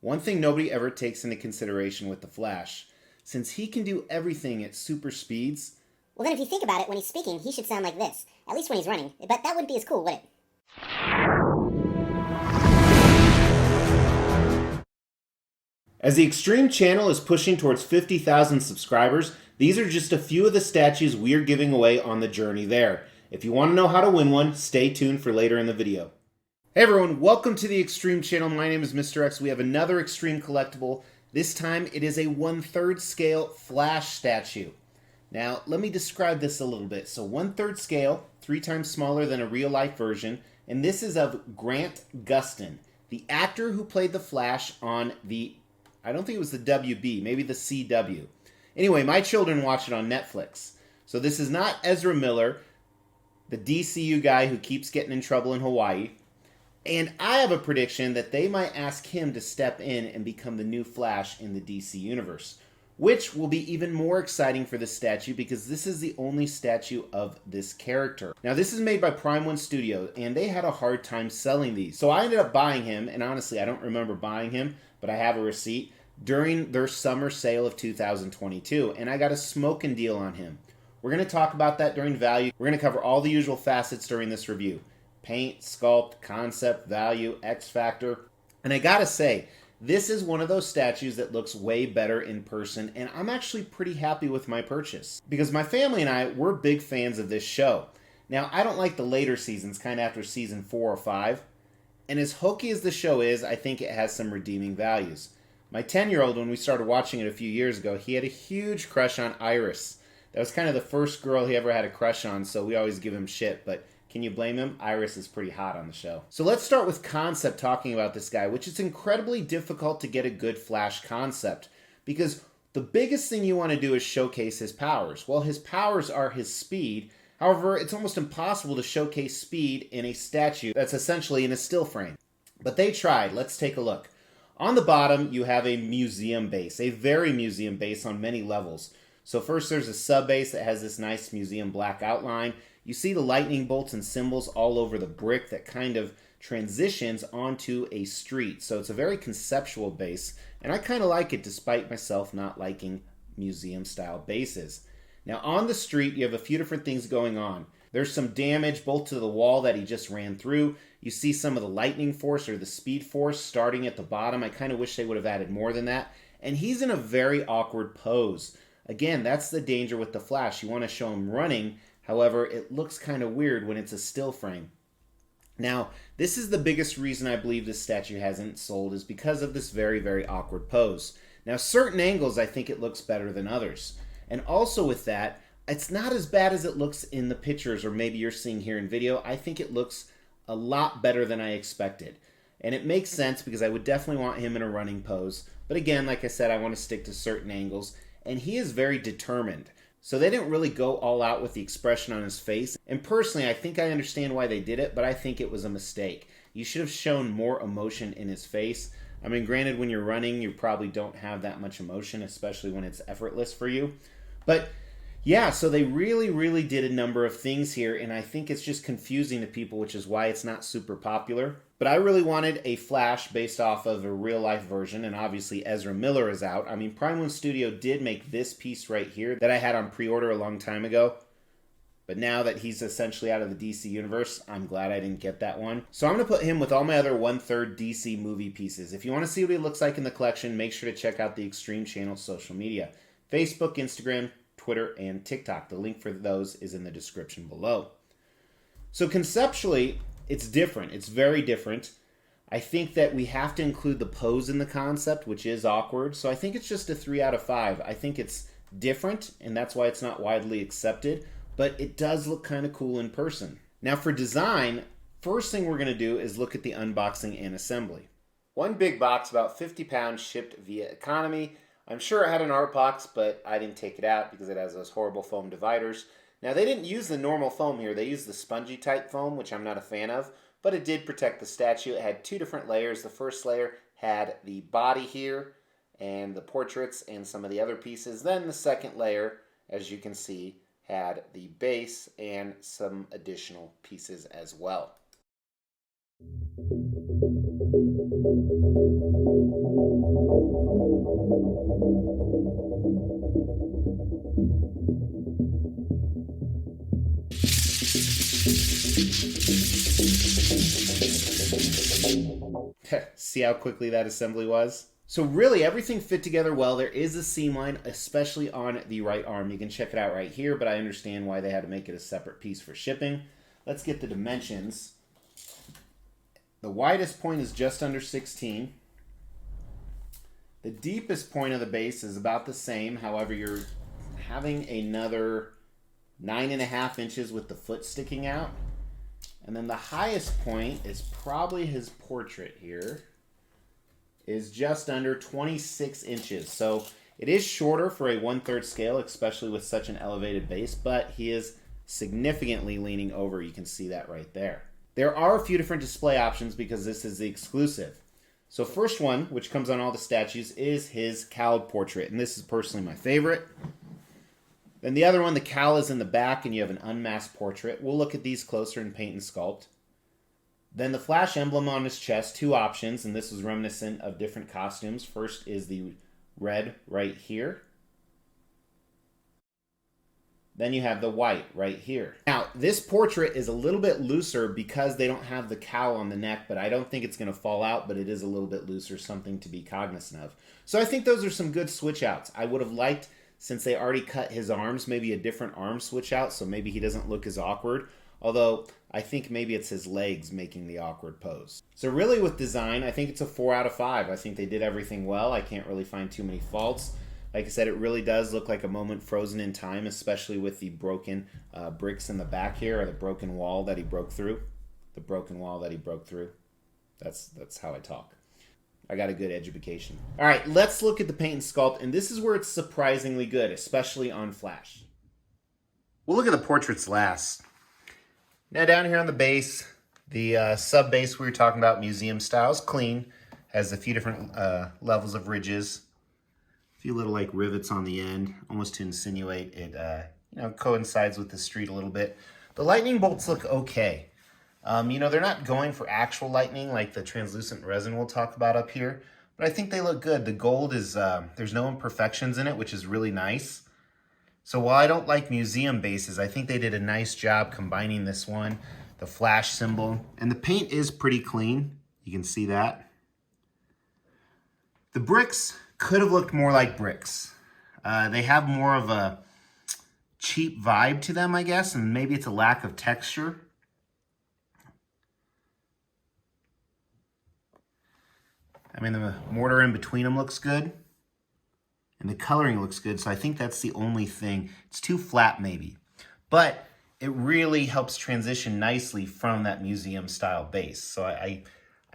One thing nobody ever takes into consideration with the Flash, since he can do everything at super speeds. Well, then if you think about it, when he's speaking, he should sound like this. At least when he's running. But that wouldn't be as cool, would it? As the Extreme channel is pushing towards 50,000 subscribers, these are just a few of the statues we're giving away on the journey there. If you want to know how to win one, stay tuned for later in the video. Hey everyone, welcome to the Extreme channel. My name is Mr. X. We have another Extreme collectible. This time it is a 1/3 scale Flash statue. Now let me describe this a little bit. So 1/3 scale, 3 times smaller than a real life version, and this is of Grant Gustin, the actor who played the Flash on the, I don't think it was the WB, maybe the CW. Anyway, my children watch it on Netflix. So this is not Ezra Miller, the DCU guy who keeps getting in trouble in Hawaii. And I have a prediction that they might ask him to step in and become the new Flash in the DC universe, which will be even more exciting for this statue because this is the only statue of this character. Now this is made by Prime One Studio and they had a hard time selling these. So I ended up buying him, and honestly I don't remember buying him, but I have a receipt, during their summer sale of 2022, and I got a smoking deal on him. We're going to talk about that during value. We're going to cover all the usual facets during this review. Paint, sculpt, concept, value, X factor. And I gotta say, this is one of those statues that looks way better in person, and I'm actually pretty happy with my purchase. Because my family and I, we're big fans of this show. Now, I don't like the later seasons, kind of after season 4 or 5. And as hokey as the show is, I think it has some redeeming values. My 10-year-old, when we started watching it a few years ago, he had a huge crush on Iris. That was kind of the first girl he ever had a crush on, so we always give him shit, but can you blame him? Iris is pretty hot on the show. So let's start with concept, talking about this guy, which is incredibly difficult to get a good Flash concept, because the biggest thing you want to do is showcase his powers. Well, his powers are his speed. However, it's almost impossible to showcase speed in a statue that's essentially in a still frame. But they tried. Let's take a look. On the bottom, you have a museum base, a very museum base on many levels. So first there's a sub base that has this nice museum black outline. You see the lightning bolts and symbols all over the brick that kind of transitions onto a street. So it's a very conceptual base, and I kind of like it despite myself not liking museum style bases. Now on the street, you have a few different things going on. There's some damage both to the wall that he just ran through. You see some of the lightning force or the speed force starting at the bottom. I kind of wish they would have added more than that. And he's in a very awkward pose. Again, that's the danger with the Flash. You want to show him running. However, it looks kind of weird when it's a still frame. Now, this is the biggest reason I believe this statue hasn't sold, is because of this very, very awkward pose. Now, certain angles, I think it looks better than others. And also with that, it's not as bad as it looks in the pictures, or maybe you're seeing here in video. I think it looks a lot better than I expected. And it makes sense because I would definitely want him in a running pose. But again, like I said, I want to stick to certain angles. And he is very determined. So they didn't really go all out with the expression on his face. And personally, I think I understand why they did it, but I think it was a mistake. You should have shown more emotion in his face. I mean, granted, when you're running, you probably don't have that much emotion, especially when it's effortless for you. But yeah, so they really, really did a number of things here, and I think it's just confusing to people, which is why it's not super popular. But I really wanted a Flash based off of a real-life version, and obviously Ezra Miller is out. I mean, Prime One Studio did make this piece right here that I had on pre-order a long time ago. But now that he's essentially out of the DC universe, I'm glad I didn't get that one. So I'm going to put him with all my other 1/3 DC movie pieces. If you want to see what he looks like in the collection, make sure to check out the Extreme channel's social media. Facebook, Instagram, Twitter, and TikTok. The link for those is in the description below. So conceptually, it's different. It's very different. I think that we have to include the pose in the concept, which is awkward. So I think it's just a 3 out of 5. I think it's different, and that's why it's not widely accepted, but it does look kind of cool in person. Now for design, first thing we're going to do is look at the unboxing and assembly. One big box, about 50 pounds, shipped via economy. I'm sure it had an art box, but I didn't take it out because it has those horrible foam dividers. Now, they didn't use the normal foam here. They used the spongy type foam, which I'm not a fan of, but it did protect the statue. It had 2 different layers. The first layer had the body here and the portraits and some of the other pieces. Then the second layer, as you can see, had the base and some additional pieces as well. See how quickly that assembly was? So really everything fit together well. There is a seam line, especially on the right arm. You can check it out right here, but I understand why they had to make it a separate piece for shipping. Let's get the dimensions. The widest point is just under 16. The deepest point of the base is about the same. However, you're having another 9.5 inches with the foot sticking out. And then the highest point is probably his portrait here, is just under 26 inches. So it is shorter for a 1/3 scale, especially with such an elevated base, but he is significantly leaning over. You can see that right there. There are a few different display options because this is the exclusive. So first one, which comes on all the statues, is his cowled portrait. And this is personally my favorite. Then the other one, the cowl is in the back and you have an unmasked portrait. We'll look at these closer in paint and sculpt. Then the flash emblem on his chest, 2 options, and this is reminiscent of different costumes. First is the red right here. Then you have the white right here. Now, this portrait is a little bit looser because they don't have the cowl on the neck, but I don't think it's going to fall out, but it is a little bit looser, something to be cognizant of. So I think those are some good switch outs. I would have liked, since they already cut his arms, maybe a different arm switch out, so maybe he doesn't look as awkward. Although, I think maybe it's his legs making the awkward pose. So really with design, I think it's a 4 out of 5. I think they did everything well. I can't really find too many faults. Like I said, it really does look like a moment frozen in time, especially with the broken bricks in the back here, or the broken wall that he broke through. The broken wall that he broke through. That's how I talk. I got a good education. All right, let's look at the paint and sculpt, and this is where it's surprisingly good, especially on flash. We'll look at the portraits last. Now down here on the base, the sub base we were talking about, museum style, is clean. Has a few different levels of ridges. A few little like rivets on the end, almost to insinuate it coincides with the street a little bit. The lightning bolts look okay. They're not going for actual lightning like the translucent resin we'll talk about up here, but I think they look good. The gold is, there's no imperfections in it, which is really nice. So while I don't like museum bases, I think they did a nice job combining this one, the flash symbol, and the paint is pretty clean. You can see that. The bricks could have looked more like bricks. They have more of a cheap vibe to them, I guess, and maybe it's a lack of texture. I mean, the mortar in between them looks good, and the coloring looks good, so I think that's the only thing. It's too flat, maybe. But it really helps transition nicely from that museum-style base, so I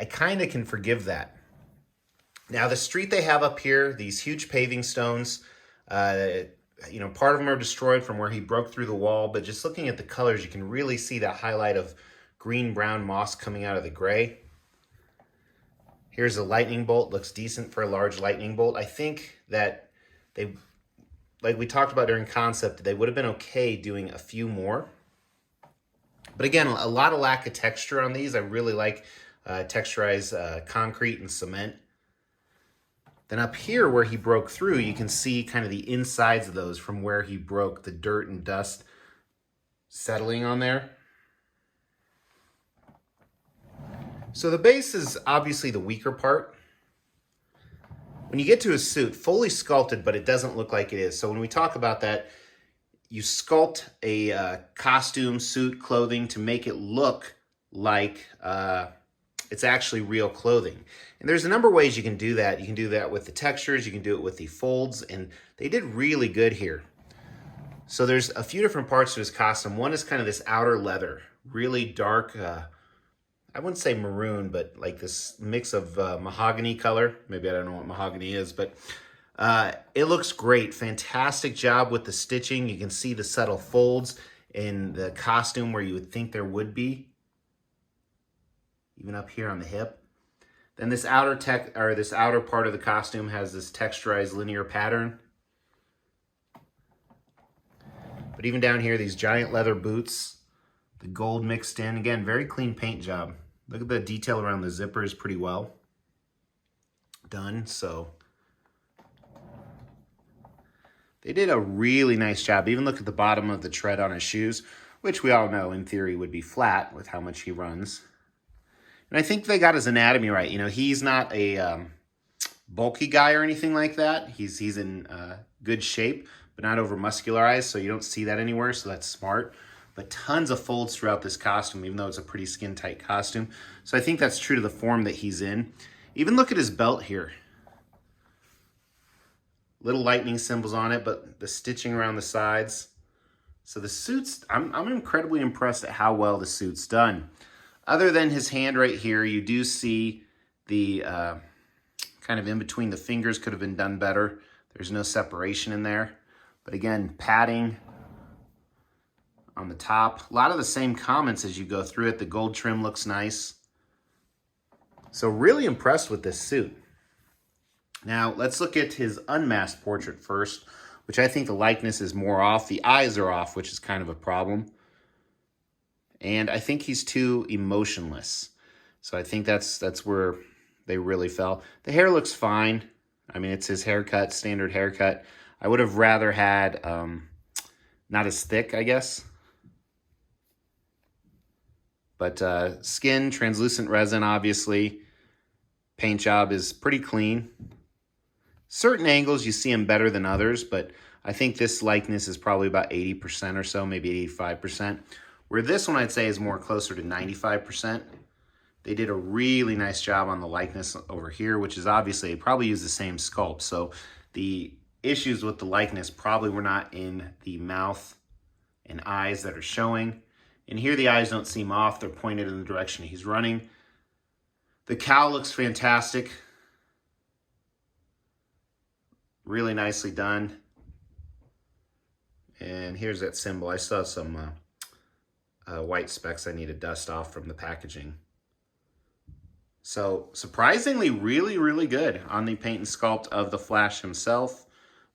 kind of can forgive that. Now, the street they have up here, these huge paving stones, part of them are destroyed from where he broke through the wall, but just looking at the colors, you can really see that highlight of green-brown moss coming out of the gray. Here's a lightning bolt. Looks decent for a large lightning bolt. I think that they, like we talked about during concept, they would have been okay doing a few more. But again, a lot of lack of texture on these. I really like texturized concrete and cement. Then up here where he broke through, you can see kind of the insides of those from where he broke, the dirt and dust settling on there. So the base is obviously the weaker part. When you get to his suit, fully sculpted, but it doesn't look like it is. So when we talk about that, you sculpt a costume, suit, clothing to make it look like it's actually real clothing. And there's a number of ways you can do that. You can do that with the textures, you can do it with the folds, and they did really good here. So there's a few different parts to his costume. One is kind of this outer leather, really dark, I wouldn't say maroon, but like this mix of mahogany color. Maybe I don't know what mahogany is, but it looks great. Fantastic job with the stitching. You can see the subtle folds in the costume where you would think there would be, even up here on the hip. Then this outer part of the costume has this texturized linear pattern. But even down here, these giant leather boots, the gold mixed in. Again, very clean paint job. Look at the detail around the zipper is pretty well done. So they did a really nice job. Even look at the bottom of the tread on his shoes, which we all know in theory would be flat with how much he runs. And I think they got his anatomy right. You know, he's not a bulky guy or anything like that. He's in good shape, but not over muscularized, so you don't see that anywhere, so that's smart. But tons of folds throughout this costume, even though it's a pretty skin-tight costume. So I think that's true to the form that he's in. Even look at his belt here. Little lightning symbols on it, but the stitching around the sides. So the suit's, I'm incredibly impressed at how well the suit's done. Other than his hand right here, you do see the kind of in between the fingers could have been done better. There's no separation in there. But again, padding on the top. A lot of the same comments as you go through it. The gold trim looks nice. So really impressed with this suit. Now, let's look at his unmasked portrait first, which I think the likeness is more off. The eyes are off, which is kind of a problem. And I think he's too emotionless. So I think that's where they really fell. The hair looks fine. I mean, it's his haircut, standard haircut. I would have rather had not as thick, I guess. But skin, translucent resin, obviously. Paint job is pretty clean. Certain angles you see him better than others, but I think this likeness is probably about 80% or so, maybe 85%. Where this one I'd say is more closer to 95%. They did a really nice job on the likeness over here, which is obviously, they probably use the same sculpt. So the issues with the likeness probably were not in the mouth and eyes that are showing. And here the eyes don't seem off. They're pointed in the direction he's running. The cowl looks fantastic. Really nicely done. And here's that symbol. I saw some white specks I need to dust off from the packaging. So surprisingly, really, really good on the paint and sculpt of the Flash himself,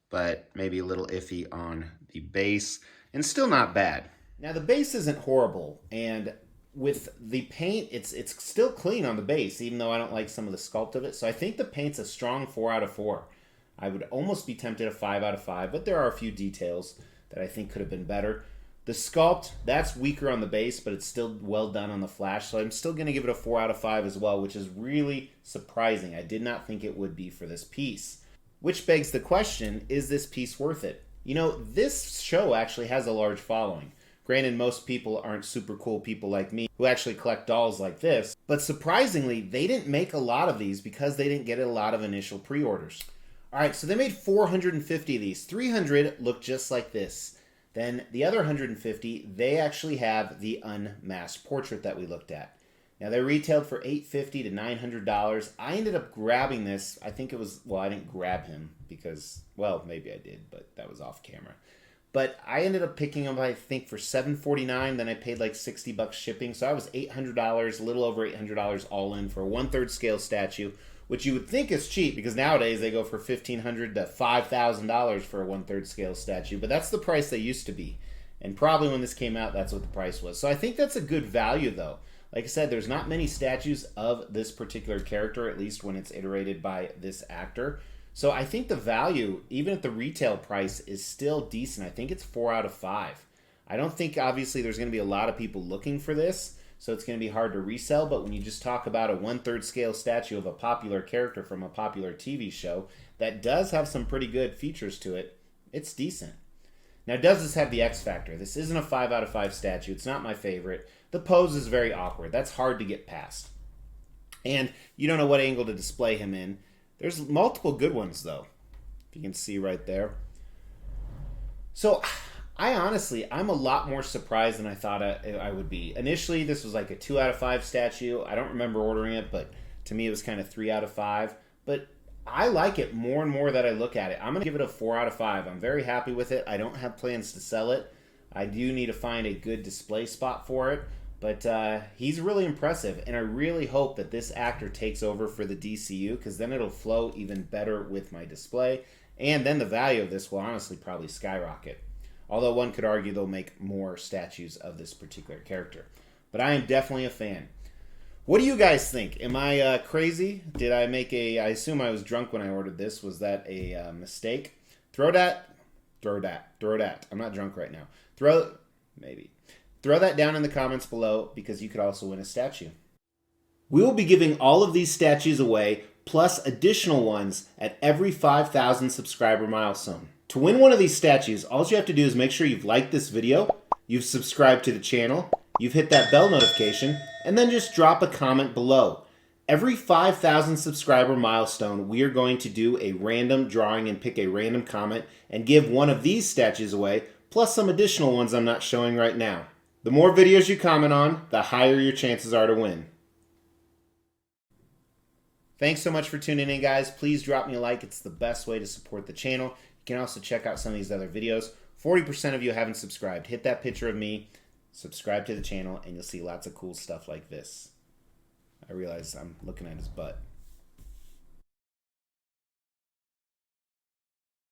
but maybe a little iffy on the base, and still not bad. Now the base isn't horrible, and with the paint, it's still clean on the base, even though I don't like some of the sculpt of it. So I think the paint's a strong 4 out of 4. I would almost be tempted a 5 out of 5, but there are a few details that I think could have been better. The sculpt, that's weaker on the base, but it's still well done on the Flash, so I'm still going to give it a 4 out of 5 as well, which is really surprising. I did not think it would be for this piece. Which begs the question, is this piece worth it? You know, this show actually has a large following. Granted, most people aren't super cool people like me who actually collect dolls like this, but surprisingly, they didn't make a lot of these because they didn't get a lot of initial pre-orders. Alright, so they made 450 of these. 300 look just like this. Then the other 150, they actually have the unmasked portrait that we looked at. Now they retailed for $850 to $900. I ended up grabbing this. I think it was, well, I didn't grab him because, well, maybe I did, but that was off camera. But I ended up picking him, I think, for $749. Then I paid like $60 shipping. So I was $800, a little over $800 all in for a 1/3 scale statue, which you would think is cheap because nowadays they go for $1,500 to $5,000 for a 1/3 scale statue. But that's the price they used to be. And probably when this came out, that's what the price was. So I think that's a good value, though. Like I said, there's not many statues of this particular character, at least when it's iterated by this actor. So I think the value, even at the retail price, is still decent. I think it's 4 out of 5. I don't think, obviously, there's going to be a lot of people looking for this, so it's going to be hard to resell. But when you just talk about a 1/3 scale statue of a popular character from a popular TV show that does have some pretty good features to it, it's decent. Now, does this have the X factor? This isn't a 5 out of 5 statue. It's not my favorite. The pose is very awkward. That's hard to get past. And you don't know what angle to display him in. There's multiple good ones, though. If you can see right there. So, I'm a lot more surprised than I thought I would be. Initially, this was like a 2 out of 5 statue. I don't remember ordering it, but to me it was kind of 3 out of 5. But I like it more and more that I look at it. I'm going to give it a 4 out of 5. I'm very happy with it. I don't have plans to sell it. I do need to find a good display spot for it. But he's really impressive, and I really hope that this actor takes over for the DCU, because then it'll flow even better with my display, and then the value of this will honestly probably skyrocket. Although one could argue they'll make more statues of this particular character. But I am definitely a fan. What do you guys think? Am I crazy? Did I make I assume I was drunk when I ordered this. Was that a mistake? Throw that. I'm not drunk right now. Maybe. Throw that down in the comments below, because you could also win a statue. We will be giving all of these statues away, plus additional ones at every 5,000 subscriber milestone. To win one of these statues, all you have to do is make sure you've liked this video, you've subscribed to the channel, you've hit that bell notification, and then just drop a comment below. Every 5,000 subscriber milestone, we are going to do a random drawing and pick a random comment and give one of these statues away, plus some additional ones I'm not showing right now. The more videos you comment on, the higher your chances are to win. Thanks so much for tuning in, guys. Please drop me a like. It's the best way to support the channel. You can also check out some of these other videos. 40% of you haven't subscribed. Hit that picture of me, subscribe to the channel, and you'll see lots of cool stuff like this. I realize I'm looking at his butt.